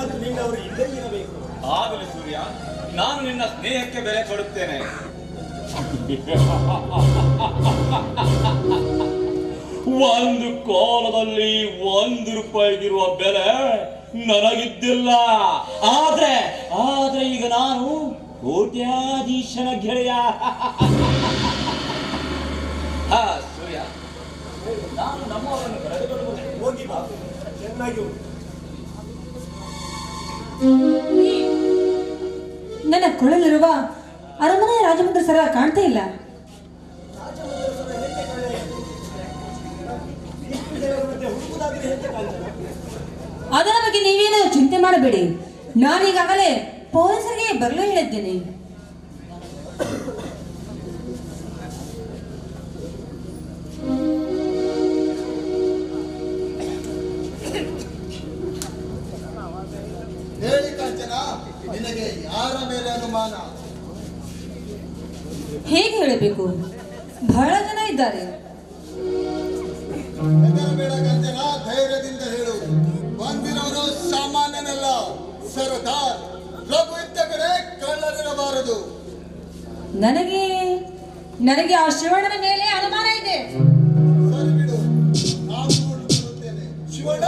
ಮತ್ತು ನಿನ್ನವರು ಇಲ್ಲೇ ಇರಬೇಕು. ಆಗಲಿ ಸೂರ್ಯ, ನಾನು ನಿನ್ನ ಸ್ನೇಹಕ್ಕೆ ಬೆಲೆ ಕೊಡುತ್ತೇನೆ. ಒಂದು ಕಾಲದಲ್ಲಿ 1 ರೂಪಾಯಿಗಿರುವ ಬೆಲೆ ನನಗಿದ್ದಿಲ್ಲ. ಆದ್ರೆ ಈಗ ನಾನು ಕೋಟ್ಯಾಧೀಶನ ಗೆಳೆಯ. ಸೂರ್ಯ, ನಾನು ನಮ್ಮವರನ್ನು ಕರೆದುಕೊಂಡು ಬಂದೆ. ಹೋಗಿ ಬಾ, ಚೆನ್ನಾಗಿ ನನ್ನ ಕೊಳಲಿರುವ ಅರಮನೆ ರಾಜಮಂದ್ರ ಸರ ಕಾಣ್ತಾ ಇಲ್ಲ. ಅದರ ಬಗ್ಗೆ ನೀವೇನು ಚಿಂತೆ ಮಾಡಬೇಡಿ. ನಾನೀಗಾಗಲೇ ಪೊಲೀಸರಿಗೆ ಬರಲು ಹೇಳಿದ್ದೇನೆ. ಹೇಳಿ ಕಾಂಚನ, ನಿನಗೆ ಯಾರ ಮೇಲೆ ಅನುಮಾನ? ಹೇಗೆ ಹೇಳಬೇಕು, ಬಹಳ ಜನ ಇದ್ದಾರೆ. ಬೇಡ ಕಾಂಚನ, ಧೈರ್ಯದಿಂದ ಹೇಳು. ಬಂದಿರೋನು ಸಾಮಾನ್ಯನಲ್ಲ, ಸರದಾರ್. ರಘು ಇದ್ದ ಕಡೆ ಕಳ್ಳರಿರಬಾರದು. ನನಗೆ ಆ ಶಿವಣ್ಣನ ಮೇಲೆ ಅನುಮಾನ ಇದೆ. ಸರಿ ಬಿಡು, ನಾನು ನೋಡಿಕೊಳ್ಳುತ್ತೇನೆ. ಶಿವಣ್ಣ,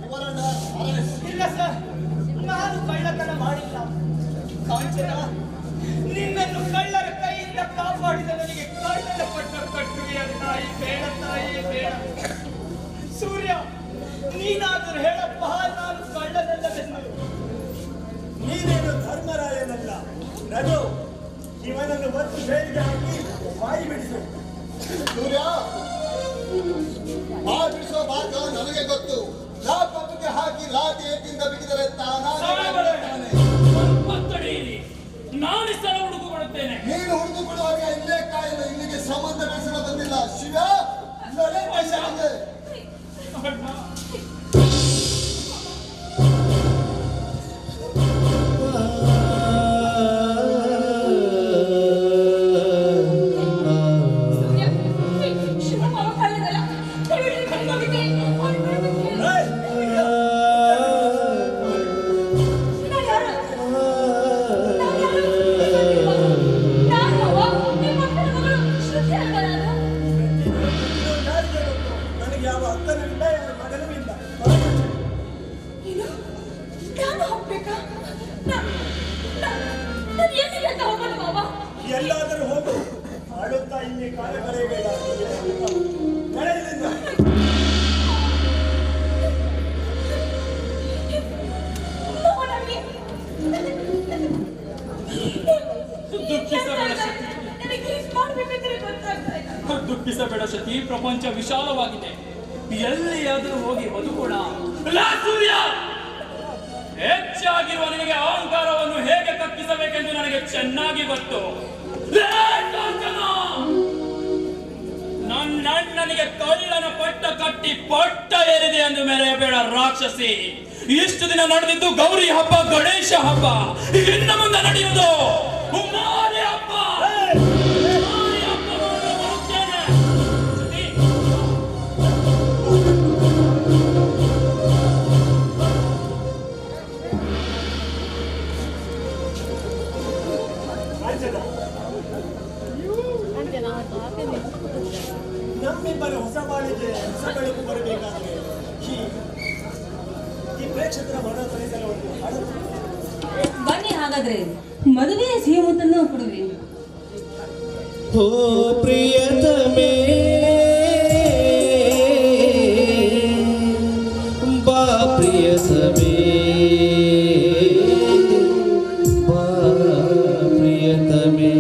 ಇವರನ್ನ ಅರೆಸ್ಟ್. ಇಲ್ಲ ಸರ್, ನಾನು ಕಳ್ಳತನ ಮಾಡಿಲ್ಲ. ಕಾಂಚನ, ನಿನ್ನನ್ನು ಕಳ್ಳರ ಕೈಯಿಂದ ಕಾಪಾಡಿದ ನನಗೆ ಕಳ್ಳನ ಪಟ್ಟ ಕಟ್ಟುವೆಯ ತಾಯಿ ಬೇಡ, ತಾಯಿ ಬೇಡ. ಸೂರ್ಯ, ನೀನಾದರೂ ಹೇಳಪ್ಪ, ನಾನು ಕಳ್ಳನಲ್ಲವೆಂದು. ನೀನೇನು ಧರ್ಮರಾಯನಲ್ಲ. ರಘು, ಇವನನ್ನು ಒತ್ತು ಬೇಡಿಗೆ ಹಾಕಿ ಬಾಯಿ ಬಿಡಿಸು. ಸೂರ್ಯ, ಬಾಯಿ ಬಿಡಿಸೋ ಮಾರ್ಗ ನನಗೆ ಗೊತ್ತು. ಲಾಪಕ್ಕೆ ಹಾಕಿ ಲಾಠಿ ಏಟಿಂದ ಬಿಗಿದರೆ ತಾನೇ. ನಾನು ಸ್ಥಳ ಹುಡುಕಿಕೊಳ್ಳುತ್ತೇನೆ. ನೀನು ಹುಡುಕಿಕೊಳ್ಳುವಾಗ ಇಲ್ಲೇ ಕಾಯಲು ಇಲ್ಲಿಗೆ ಸಂಬಂಧ ಬೆಳೆಸಲು ಬಂದಿಲ್ಲ. ಶಿವ, ನಡೆ ಪೈಸೆಗೆ. ನನಗೆ ಯಾವ ಅಕ್ಕನಿಲ್ಲ, ಯಾವ ಮಗನೂ ಇಲ್ಲ. ಎಲ್ಲಾದರೂ ಹೋಗು, ಆಡುತ್ತಾ ಇಲ್ಲಿ ಕಾಲ ಕಳೆಯಬೇಡ. ಕಳೆಯಲಿಲ್ಲ. ದುಃಖಿಸಬೇಡ ಶತಿ, ಪ್ರಪಂಚ ವಿಶಾಲವಾಗಿದೆ. ಎಲ್ಲಿಯಾದರೂ ಹೋಗಿ ಬದುಕೋಣ. ಸೂರ್ಯ, ಹೆಚ್ಚಾಗಿರುವ ನಿನಗೆ ಅಹಂಕಾರವನ್ನು ಹೇಗೆ ತಪ್ಪಿಸಬೇಕೆಂದು ನನಗೆ ಚೆನ್ನಾಗಿ ಗೊತ್ತು. ನನ್ನಣ್ಣನಿಗೆ ಕಳ್ಳನ ಪಟ್ಟ ಕಟ್ಟಿ ಪಟ್ಟ ಏರಿದೆ ಎಂದು ಮೆರೆಯಬೇಡ ರಾಕ್ಷಸಿ. ಇಷ್ಟು ದಿನ ನಡೆದಿದ್ದು ಗೌರಿ ಹಬ್ಬ, ಗಣೇಶ ಹಬ್ಬ, ಇನ್ನು ಮುಂದೆ ನಡೆಯುವುದು ಕುಮಾರಿ ಹಬ್ಬ. ನಮ್ಮಿಬ್ಬರ ಹೊಸ ಬಾಳಿಗೆ ಹೊಸ ಬೆಳಕು ಬರಬೇಕಾದರೆ ಈ ಪ್ರೇಕ್ಷಕರ ಮನ ತರಿಸಲು ಒಂದು ಹಾಡು. ಬನ್ನಿ, ಹಾಗಾದ್ರೆ ಮದುವೆಯ ಸಿಹಿಮುತ್ತನ್ನು ಕೊಡುವೆ. ಓ ಪ್ರಿಯತಮೇ, ಬಾ ಪ್ರಿಯತಮೇ, ಬಾ ಪ್ರಿಯತಮೇ,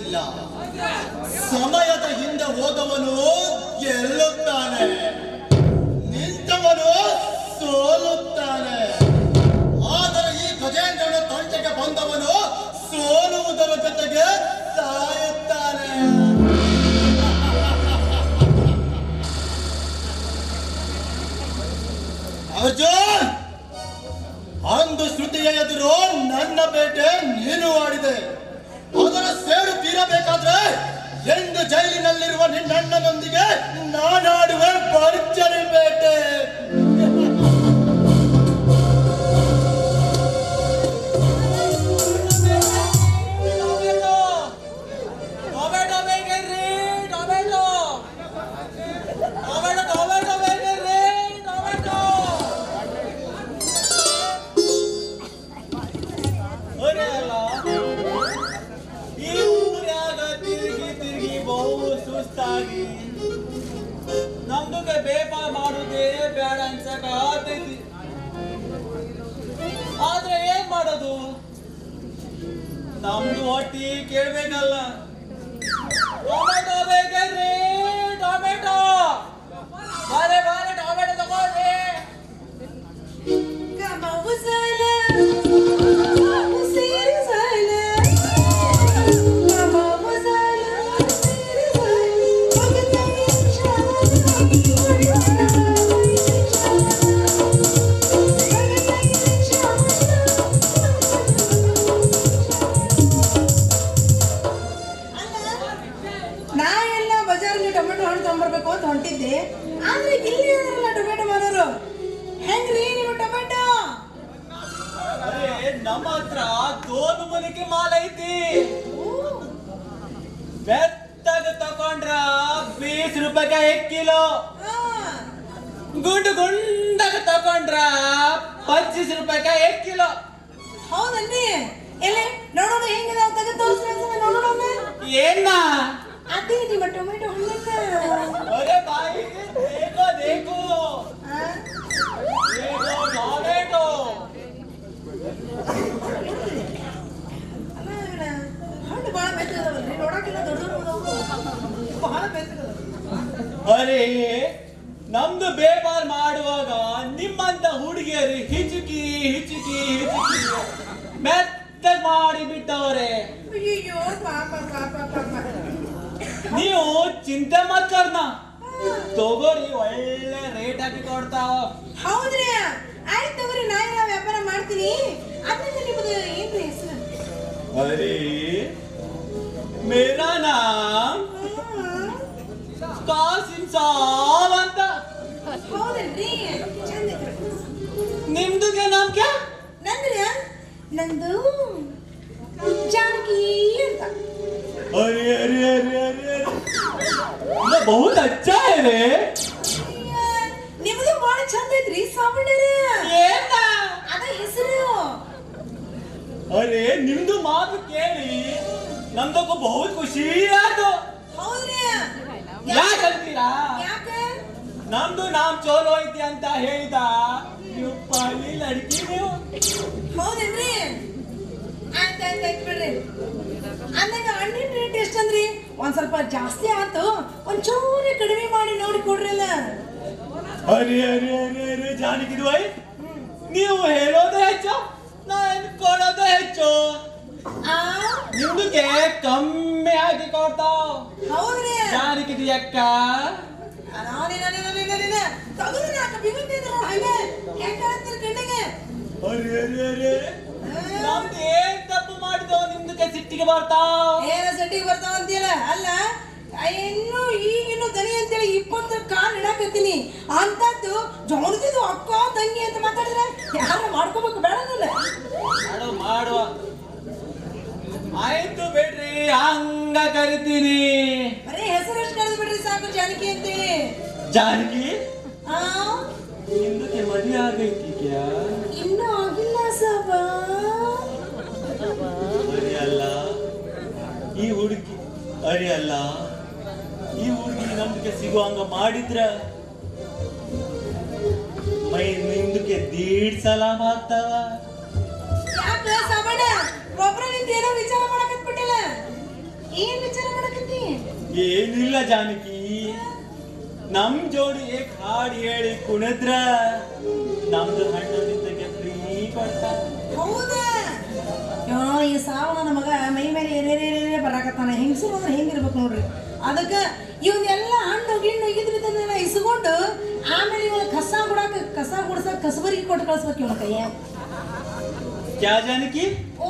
ಇಲ್ಲ. ಸಮಯದ ಹಿಂದೆ ಹೋದವನು ಗೆಲ್ಲುತ್ತಾನೆ, ನಿಂತವನು ಸೋಲುತ್ತಾನೆ. ಆದರೆ ಈ ಗಜೇಂದ್ರನ ತಂಟೆಗೆ ಬಂದವನು ಸೋಲುವುದರ ಜೊತೆಗೆ ಸಾಯುತ್ತಾನೆ. ಅರ್ಜುನ್, ಅಂದು ಶ್ರುತಿಯ ಎದುರು ನನ್ನ ಬೇಟೆ ನೀನು ಆಡಿದೆ. ಅದರ ಸೇಡು ತೀರಬೇಕಾದ್ರೆ ಎಂದು ಜೈಲಿನಲ್ಲಿರುವ ನಿನ್ನಣ್ಣನೊಂದಿಗೆ ನಾನಾಡುವೆ ಭರ್ಜರಿ ಬೇಟೆ. ನಮ್ದುಗೆ ಬೇಪಾರ ಮಾಡುದೇ ಬೇಡ ಅನ್ಸಕ ಆತೈತಿ. ಆದ್ರೆ ಏನ್ ಮಾಡೋದು, ನಮ್ದು ಹೊಟ್ಟಿ ಕೇಳ್ಬೇಕಲ್ಲ. ಟೊಮೆಟೊ ಬೇಕೇನ್ರಿ? ಟೊಮೆಟೊ ಬಾರೆ ಬಾರೆ ಟೊಮೆಟೊ ತಗೊಳ್ರಿ. ಹೊಂಟಿದ್ದೆ, ಆದ್ರೆ ಇಲ್ಲಿ ಯಾರಲ್ಲ ಟೊಮೆಟೊ ಮಾರೋರು. ಹೆಂಗ್ರಿ ನೀವು ಟೊಮೆಟೊ? ನಮ್ಮ ಹತ್ರ ತೋಲು ಮನಿಕೆ ಮಾಲ್ ಐತಿ. ಬೆತ್ತಾಗ ತಕೊಂಡ್ರ 20 ರೂಪಾಯಿಗೆ 1 ಕಿಲೋ. ಗುಂಡು ಗುಂಡಾಗ ತಕೊಂಡ್ರ 25 ರೂಪಾಯಿಗೆ 1 ಕಿಲೋ. ಹೌದನ್ರಿ? ಎಲ್ಲಿ ನೋಡೋಣ, ಹೆಂಗಿದಾವ ತೆಗೆದು ತೋರಿಸ್ರಿ ನೋಡೋಣ. ಏನ ಅದೇ ನಿಮ್ಮ ಟೊಮೆಟೊ ಹಣ್ಣನ್ನ? ಅರೆ ಬಾಯಿ ದೇಖೋ ದೇಖೋ ಟೊಮೆಟೊ. ಹಣ್ಣು ಬಹಳ ಮೆತ್ತದವಲ್ರಿ, ನೋಡಕ್ಕೆಲ್ಲ ದೊಡ್ಡ ಬಹಳ ಮೆತ್ತದ. ಅರೆ ನಮ್ದು ಬೇಪಾರ ಮಾಡುವಾಗ ನಿಮ್ಮಂತ ಹುಡುಗಿಯರು ಹಿಚುಕಿ ಹಿಚುಕಿ ಹಿಚುಕಿ ಮೆತ್ತಗ್ ಮಾಡಿ ಬಿಟ್ಟವ್ರೆ. ಅಯ್ಯೋ ಪಾಪ ಪಾಪ ಪಾಪ. ನೀವು ಚಿಂತೆ ಮಾಡ್ಕರ್ನ ತಗೋರಿ, ಒಳ್ಳೆ ರೇಟ್ ಹಾಕಿ ಕೊಡ್ತಾವ. ಹೌದ್ರಿ, ಆಯ್ತು ತಗೋರಿ, ನಾ ವ್ಯಾಪಾರ ಮಾಡ್ತೀನಿ. ಅದರಿಂದ ನಿಮ್ಮದು ಏನ್ರಿ ಹೆಸರು? ಅರೆ ಮೇರಾ ನಾಮ್ ಕಾಸಿಂ ಸಾಬ್ ಅಂತ. ಹೌದಲ್ರಿ? ಚಂದ ಐತ್ರಿ. ನಿಮ್ದುಗೆ ನಾಮ್ ಕ್ಯಾ? ನಂದು ಜಾನಕಿ ಅಂತ. अरे अरे अरे अरे ये बहुत अच्छा है रे. ನಿಮ್ಮದು ಬಹಳ ಚಂದ ಐತ್ರಿ ಸಾವಣ್ಣರೇ. ಏನ ಅದ ಹೆಸರು? ಅರೆ ನಿಮ್ದು ಮಾತು ಕೇಳಿ ನಮ್ದಕ್ಕೂ ಬಹುತ್ ಖುಷಿ ಆಯ್ತು. ಹೌದ್ರಿ? ಯಾಕೆ ಅಂತೀರಾ? ಯಾಕೆ? ನಮ್ದು ನಾಮ್ ಚೋಲೋ ಐತಿ ಅಂತ ಹೇಳಿದ ನೀವು ಪಾಲಿ ಲಡ್ಕಿ ನೀವು. ಹೌದೇನ್ರಿ? ಆಯ್ತಾಯ್ತಾಯ್ತು ಬಿಡ್ರಿ. ಅಂದಾಗ ಹಣ್ಣಿನ ರೇಟ್ ಎಷ್ಟಂದ್ರಿ? ಒಂದ್ ಸ್ವಲ್ಪ ಜಾಸ್ತಿ ಆಯ್ತು, ಒಂಚೂರಿ ಕಡಿಮೆ ಮಾಡಿ ನೋಡಿ ಕೊಡ್ರಲ್ಲ. ಅರೆ ಅರೆ ಅರೆ ಅರೆ ಜಾನಕಿದು ಬೈ, ನೀವು ಹೇಳೋದೇ ಹೆಚ್ಚು, ನಾನು ಕೊಡೋದೇ ಹೆಚ್ಚು. ನಿಮ್ದಕ್ಕೆ ಕಮ್ಮಿ ಆಗಿ ಕೊಡ್ತಾವ್. ಹೌದ್ರಿ? ಜಾನಕಿದು ಅಕ್ಕ ತಗದು ನಾಕ ಬಿಗುತ್ತಿದ್ರು ಹಾಗೆ ಹೆಂಗ ಅಂತೀರಿ ಕಣ್ಣಿಗೆ? ಅರೆ ಅರೆ ಅರೆ ನಮ್ದು ಏನ್ ತಪ್ಪು ಮಾಡಿದೋ ನಿಮ್ದಕ್ಕೆ ಸಿಟ್ಟಿಗೆ ಬರ್ತಾವ್. ಏನ ಸಿಟ್ಟಿಗೆ ಬರ್ತಾವ ಅಂತೀಯಲ್ಲ? ಅಲ್ಲ, ಇನ್ನು ಈಗಿನ್ನು ದನಿ ಅಂತೇಳಿ 20 ಕಾಲ್ ಇಡಾಕತ್ತೀನಿ ಅಂತದ್ದು ಜೋಡಿಸಿದ್ದು ಅಕ್ಕ ತಂಗಿ ಅಂತ ಮಾತಾಡಿದ್ರೆ ಯಾರು ಮಾಡ್ಕೋಬೇಕು ಬೇಡನಲ್ಲ? ಮಾಡುವ ಆಯ್ತು ಬಿಡ್ರಿ, ಹಂಗ ಕರಿತೀನಿ. ಬರೀ ಹೆಸರು ಎಷ್ಟು ಕರೆದು ಬಿಡ್ರಿ ಸಾಕು, ಜಾನಕಿ ಅಂತೇಳಿ. ಜಾನಕಿ ಆ ನಿಮ್ದಕ್ಕೆ ಮದುವೆ ಆಗೈತಿ ಕ್ಯಾ? ಇನ್ನೂ ಆಗಿಲ್ಲ ಸಾಬ. ಅರೆ ಅಲ್ಲ ಈ ಹುಡುಗಿ, ಅರೆ ಅಲ್ಲ ಈ ಹುಡುಗಿ ನಮ್ದಕ್ಕೆ ಸಿಗುವಂಗ ಮಾಡಿದ್ರ ಮೈ ನಿಮ್ದಕ್ಕೆ 1.5 ಸಲಾಮ್ ಆಗ್ತಾವ. ಯಾಕೆ ಸಾಬಣ್ಣ ಒಬ್ರ ನಿಂತ ಏನೋ ವಿಚಾರ ಮಾಡಕತ್ಬಿಟ್ಟಿಲ್ಲ? ಏನ್ ವಿಚಾರ ಮಾಡಕತ್ತಿ? ಏನಿಲ್ಲ ಜಾನಕಿ, ನಮ್ ಜೋಡಿ ಏಕ್ ಹಾಡ್ ಹೇಳಿ ಕುಣಿದ್ರ ನಮ್ದು ಹಣ್ಣು ನಿಂತಕ್ಕೆ ಫ್ರೀ ಕೊಡ್ತಾರ. ಹೌದಾ? ಯೋ, ಈ ಸಾವನ ಮಗ ಮೈ ಮೇಲೆ ಏನೇನೇ ಬರಾಕತ್ತಾನ. ಹೆಂಗಸರು ಅಂದ್ರೆ ಹೆಂಗಿರ್ಬೇಕು ನೋಡ್ರಿ. ಅದಕ್ಕ ಇವನ್ನೆಲ್ಲ ಹಣ್ಣು ಗಿಣ್ಣು ಇದ್ರಿದ್ದನ್ನೆಲ್ಲ ಇಸ್ಕೊಂಡು ಆಮೇಲೆ ಇವನ ಕಸ ಗುಡ್ಸಕ್ ಕಸಬರಿಗೆ ಕೊಟ್ಟು ಕಳ್ಸ್ಬೇಕು ಇವನ ಕೈಯ. ಕ್ಯಾ ಜಾನಕಿ, ಓ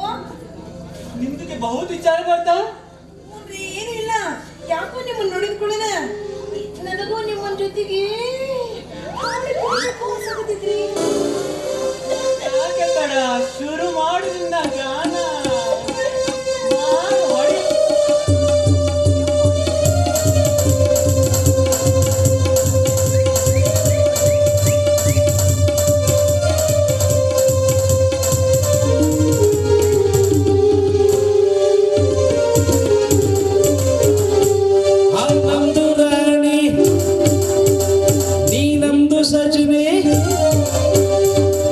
ನಿಮ್ದಕ್ಕೆ ಬಹುತ್ ವಿಚಾರ ಬರ್ತಾವ. ನೋಡ್ರಿ, ಏನು ಇಲ್ಲ, ಯಾಕೋ ನಿಮ್ಮನ್ನ ನೋಡಿದ ಕೂಡನ ನನಗೂ ನಿಮ್ಮನ ಜೊತೆಗೆ ಅನ್ಸಕತ್ತೈತ್ರಿ. ಯಾಕೆ ತಡ, ಶುರು ಮಾಡುದಿಲ್ಲ ಗಾನ. ಮಾಡು, ಹೊಡಿ. ನಮ್ದು ರಾಣಿ ನೀ ನಮ್ದು ಸಜನೆ,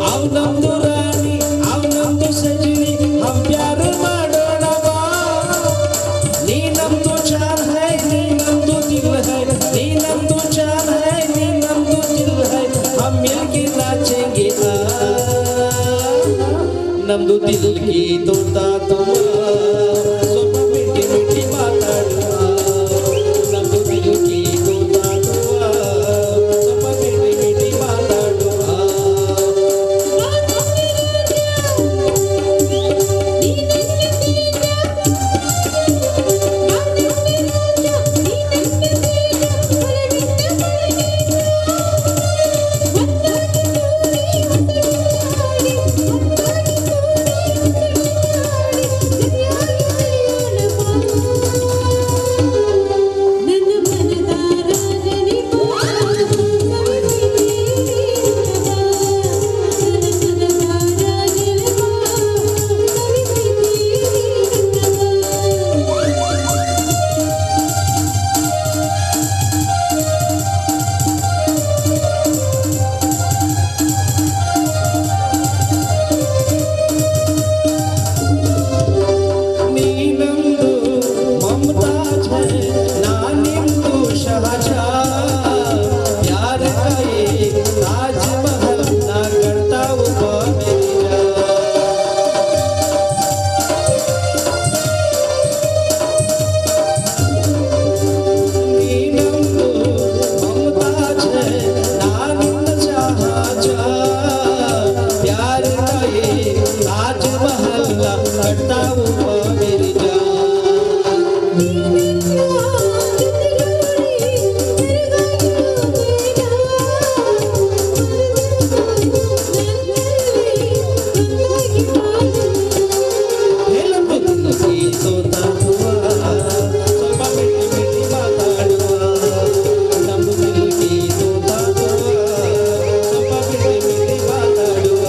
ಅವ್ ನಮ್ದು ರಾಣಿ ಅವ್ ನಮ್ದು ಸಜನೆ, ಹಮ್ ಪ್ಯಾರ ಮಾಡೋಣ ಬಾ. ನೀ ನಮ್ದು ಚಾನ್ ಹೈ ನೀ ನಮ್ದು ದಿಲ್ ಹೈ, ನೀ ನಮ್ದು ಚಾನ್ ಹೈ ನೀ ನಮ್ದು ದಿಲ್ ಹೈ, ಹಮ್ ಮಿಲ್ಕೆ ನಾಚೆಂಗೆ ಆ. ನಮ್ದು ದಿಲ್ ಕಿ ತೋತಾ ತುಮ, ಸ್ವಲ್ಪ ಮಿಟ್ಟಿ ಮಿಟ್ಟಿ ಮಾತಾಡುವ. ನಮ್ದು ದಿಲ್ ಕಿ ತೋತಾ ತುಮ, ಸ್ವಲ್ಪ ಮಿಟ್ಟಿ ಮಿಟ್ಟಿ ಮಾತಾಡುವ. ನೀ ನಮ್ದು ಮಮತಾಜ್ ಹೈ, ನಾ ನಿಮ್ದು ಶಹಜಹಾನ್. ಪ್ಯಾರ ಕಾ ಯೇ ತಾಜ್ ಮಹಲ್ ನಾ ಕರ್ತಾ ಹೂಂ ಮೇರಿ ಜಾನ್. ನೀ ನಮ್ದು ಮಮತಾಜ್ ಹೈ, ನಾ ನಿಮ್ದು ಶಹಜಹಾನ್. ಪ್ಯಾರ ಕಾ ಯೇ ತಾಜ್ ಮಹಲ್ ನಾ ಕರ್ತಾ ಹೂಂ ಮೇರಿ ಜಾನ್. ನಮ್ದು ದಿಲ್ ಕಿ ತೋತಾ ತುಮ, ಸ್ವಲ್ಪ ಮಿಟ್ಟಿ ಮಿಟ್ಟಿ ಮಾತಾಡುವ. ನಮ್ದು ದಿಲ್ ಕಿ ತೋತಾ ತುಮ, ಸ್ವಲ್ಪ ಮಿಟ್ಟಿ ಮಿಟ್ಟಿ ಮಾತಾಡುವ.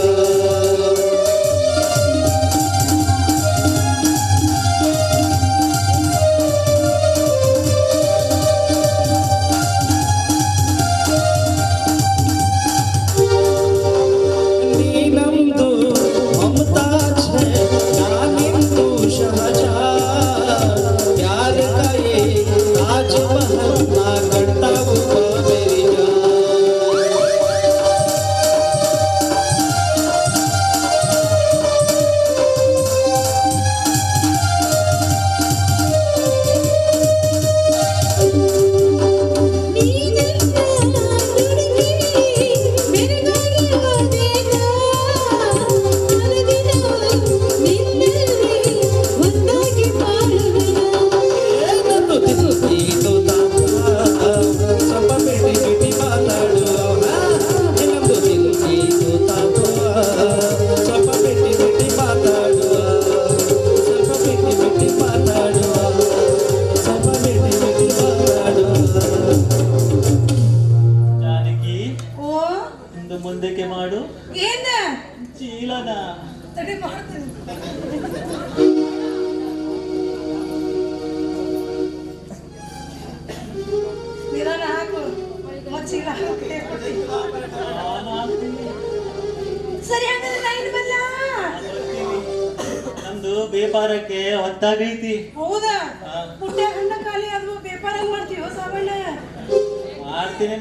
ವ್ಯಾಪಾರಕ್ಕೆ ಹೊತ್ತಾಗೈತಿ. ಹೌದಾ ಹಾ. ಪುಟ್ಟ ಹಣ್ಣ ಖಾಲಿ ಆದ್ವು ವ್ಯಾಪಾರ ಹೆಂಗ್ ಮಾಡ್ತೀವೋ ಸಾಬಣ್ಣ?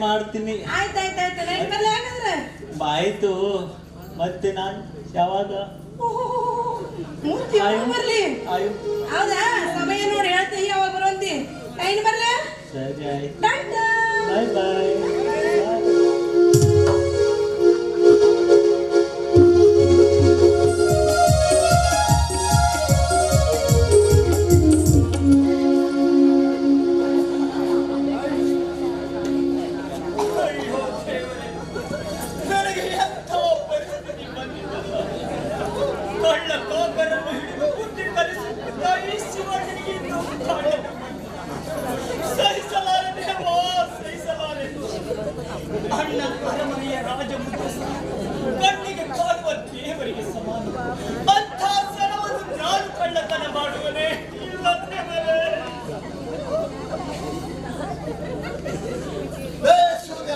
ಮಾಡ್ತೀನಿ. ಆಯ್ತಾಯ್ತಾಯ್ತು ನೈಟ್ ಬರ್ಲಿ ಹಾಗಾದ್ರೆ. ಆಯ್ತು, ಮತ್ತೆ ನಾನು ಯಾವಾಗ? ಮೂರ್ತಿ ಯಾವಾಗ ಬರ್ಲಿ? ಆಯು ಹೌದಾ, ಸಮಯ ನೋಡಿ ಹೇಳ್ತಿ ಯಾವಾಗ ಬರುವಂತಿ. ನೈಟ್ ಬರ್ಲಿ. ಸರಿ ಆಯ್ತು. ಟಾಟಾ. ಬಾಯ್ ಬಾಯ್. ನನಗೆ ಎಂಥ ಪರಿಸ್ಥಿತಿ ಬಂದಿದ್ದಲ್ಲ. ಕಳ್ಳ ಕಾಕರನ್ನು ಹಿಡಿದು ಬುದ್ಧಿ ಕಲಿಸುತ್ತಿದ್ದ ಈ ಶಿವನಿಗೆ ಇನ್ನೂ ಕಾಣೆನು. ಸಹಿಸಲಾರೆ ದೇವಾ, ಸಹಿಸಲಾರೆ. ಅಣ್ಣ ಅರಮನೆಯ ರಾಜಮುದ್ರಸ ಕಣ್ಣಿಗೆ ಕಾಣುವ ದೇವರಿಗೆ ಸಮಾನ. ಅಂಥ ಸರವನ್ನು ನಾನು ಕಳ್ಳತನ ಮಾಡುವನೇ ಇಲ್ಲ ದೇವರೇ. ಸೂರ್ಯ,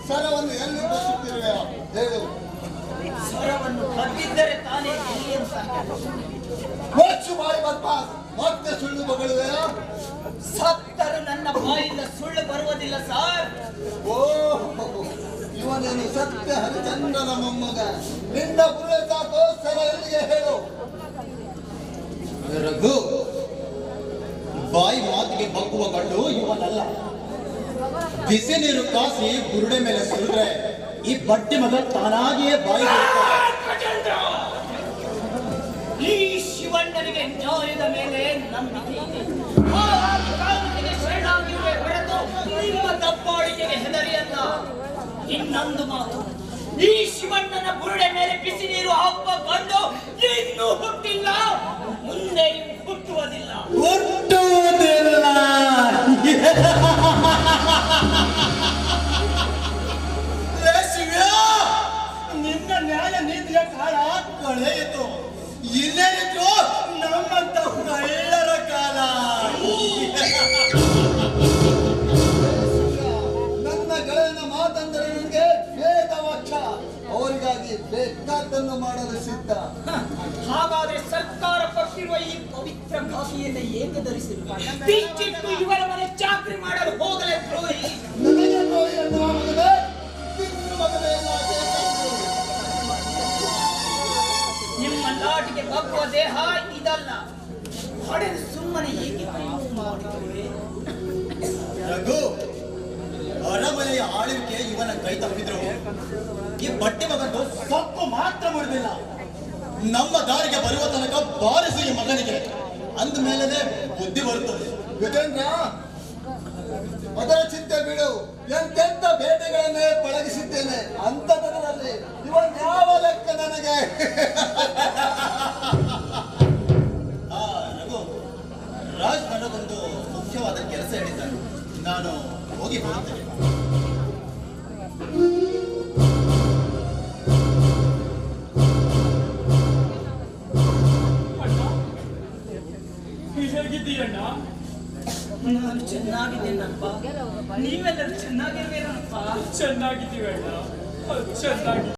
ಸರವನ್ನು ಎಲ್ಲಿ ಬಸುತ್ತಿರುವೆ ಹೇಳು. ಸ್ವರವನ್ನು ಕದ್ದಿದ್ದರೆ ತಾನೇ ಎಲ್ಲಿ ಅಂತ ಹೆಚ್ಚು ಬಾಯಿ ಬದ್ಮಾಸ್, ಮತ್ತೆ ಸುಳ್ಳು ಬಗಳುವೆ. ಸತ್ತರು ನನ್ನ ಬಾಯಿಂದ ಸುಳ್ಳು ಬರುವುದಿಲ್ಲ ಸರ್. ಓ, ಇವನೇನು ಸತ್ಯ ಹರಿಚಂದ್ರನ ಮೊಮ್ಮಗ. ನಿನ್ನ ಬುರುಳೆ ಸಾಕೋ, ಸರ ಎಲ್ಲಿಗೆ ಹೇಳು. ರಘು, ಬಾಯಿ ಮಾತಿಗೆ ಬಗ್ಗುವ ಗಂಡು ಇವನಲ್ಲ. ಬಿಸಿ ನೀರು ಕಾಸಿ ಬುರುಡೆ ಮೇಲೆ ಸುರಿದ್ರೆ ಈ ಬಡ್ಡಿ ಮಗ ತಾನಾಗಿಯೇ ಬಾಯಿ ಈ ಶಿವಣ್ಣನಿಗೆ ನ್ಯಾಯದ ಮೇಲೆ ನಂಬಿಕೆ ಇದೆ. ಹಾಗಾಗಿ ಕಾನೂನಿಗೆ ಶರಣಾಗಿರುವೆ ಹೊರತು ನಿಮ್ಮ ದಬ್ಬಾಳಿಕೆಗೆ ಹೆದರಿಯಲ್ಲ. ಇನ್ನೊಂದು ಮಾತು, ಈ ಶಿವಣ್ಣನ ಬುರುಡೆ ಮೇಲೆ ಬಿಸಿ ನೀರು ಹಾಕುವ ಗಂಡು ಇನ್ನೂ ಹುಟ್ಟಿಲ್ಲ, ಮುಂದೆಯೂ ಹುಟ್ಟುವುದಿಲ್ಲ. ಹುಟ್ಟುವುದಿಲ್ಲ. ನಿನ್ನ ನ್ಯಾಯ ನೀತಿಯ ಕಾಲ ಕಳೆಯಿತು. ಇಲ್ಲೇನಿದ್ರು ನಮ್ಮಂತ ಕಳ್ಳರ ಕಾಲ. ನನ್ನ ಗೆಳೆಯನ ಮಾತಂದರೆ ನನಗೆ ವೇದವಾಕ್ಯ. ಅವರಿಗಾಗಿ ಬೇಕಾದ್ದನ್ನು ಮಾಡಲು ಸಿದ್ಧ. ಹಾಗಾದ್ರೆ ಸರ್ಕಾರ ಕೊಟ್ಟಿರುವ ಈ ಪವಿತ್ರ ಖಾತೆಯನ್ನು ಏಕೆ ಧರಿಸಿರುವ ಬಿಚ್ಚಿಟ್ಟು ಇವರ ಮನೆ ಚಾಕರಿ ಮಾಡಲು ಹೋಗಲೇ ದ್ರೋಹಿ. ನನಗೆ ನೋಡಿ ಎನ್ನುವ ಮಗನೇ, ತಿನ್ನು ಮಗನೇ ನಾಕೆ ಕಟ್ಟು. ನಿಮ್ಮ ಲಾಟಿಗೆ ಬಗ್ಗುವ ದೇಹ ಇದಲ್ಲ. ಹೊಡೆದು ಸುಮ್ಮನೆ ಏಕೆ ಕೈಮುಖ ಮಾಡಿಕೊಳ್ಳುವೆ? ರಘು, ಅರಮನೆಯ ಆಳ್ವಿಕೆ ಇವನ ಕೈ ತಪ್ಪಿದ್ರು ಈ ಬಡ್ಡಿ ಮಗಂದು ಸೊಪ್ಪು ಮಾತ್ರ ಮುರಿದಿಲ್ಲ. ನಮ್ಮ ದಾರಿಗೆ ಬರುವ ತನಕ ಬಾರಿಸು ಈ ಮಗನಿಗೆ. ಅಂದ ಮೇಲೆನೆ ಬುದ್ಧಿ ಬರುತ್ತದೆ. ಗಜೇಂದ್ರ, ಅದರ ಚಿಂತೆ ಬಿಡು. ಎಂತೆಂತ ಬೇಟೆಗಳನ್ನೇ ಪಳಗಿಸಿದ್ದೇನೆ. ಅಂತದರಲ್ಲಿ ಇವನ್ ಯಾವ ಲೆಕ್ಕ ನನಗೆ? ರಘು, ರಾಜ್ ನನಗೊಂದು ಮುಖ್ಯವಾದ ಕೆಲಸ ಹೇಳಿದ್ದಾರೆ. ನಾನು ಹೋಗಿ ಬರುತ್ತೇನೆ. ಹೇಗಿದ್ದೀರಣ್ಣ? ನಾನು ಚೆನ್ನಾಗಿದ್ದೇನಪ್ಪ, ನೀವೆಲ್ಲರೂ ಚೆನ್ನಾಗಿರ್ಬೇಕಪ್ಪ. ಚೆನ್ನಾಗಿದ್ದೀವಣ್ಣ, ಚೆನ್ನಾಗಿ